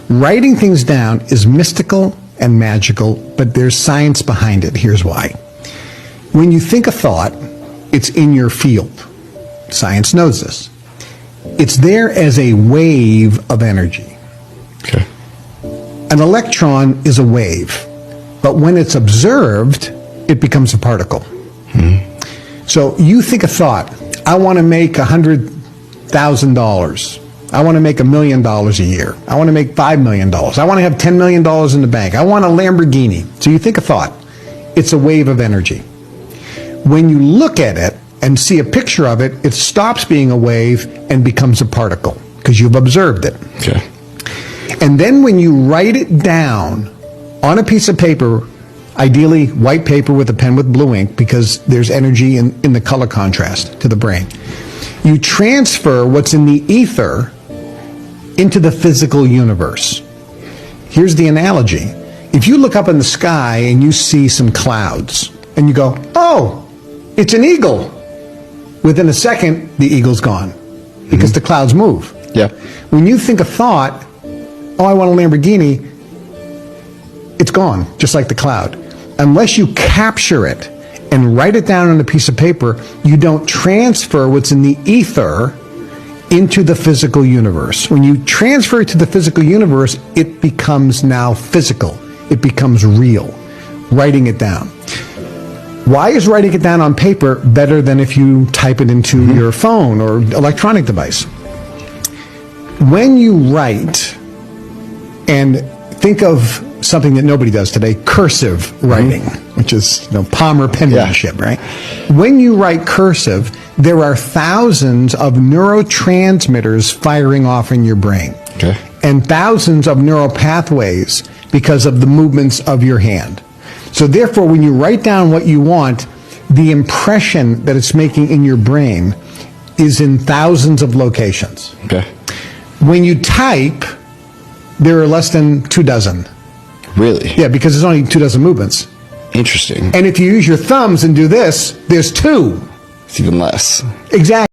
Writing things down is mystical and magical, but there's science behind it. Here's why. When you think a thought, it's in your field. Science knows this. It's there as a wave of energy. Okay. An electron is a wave, but when it's observed, it becomes a particle. So you think a thought, I want to make $100,000. I want to make $1 million a year. I want to make $5 million. I want to have $10 million in the bank. I want a Lamborghini. So you think a thought. It's a wave of energy. When you look at it and see a picture of it, it stops being a wave and becomes a particle because you've observed it. Okay. And then when you write it down on a piece of paper, ideally white paper with a pen with blue ink because there's energy in the color contrast to the brain, you transfer what's in the ether into the physical universe. Here's the analogy. If you look up in the sky and you see some clouds and you go, oh, it's an eagle. Within a second, the eagle's gone because the clouds move. Yeah. When you think a thought, oh, I want a Lamborghini, it's gone, just like the cloud. Unless you capture it and write it down on a piece of paper, you don't transfer what's in the ether into the physical universe. When you transfer it to the physical universe, it becomes now physical. It becomes real. Writing it down. Why is writing it down on paper better than if you type it into your phone or electronic device? When you write, and think of something that nobody does today, cursive writing, which is Palmer penmanship, right? When you write cursive, there are thousands of neurotransmitters firing off in your brain. Okay. And thousands of neural pathways because of the movements of your hand. So therefore, when you write down what you want, the impression that it's making in your brain is in thousands of locations. Okay. When you type, there are less than 24. Really? Yeah, because there's only 24 movements. Interesting. And if you use your thumbs and do this, there's 2. It's even less. Exactly.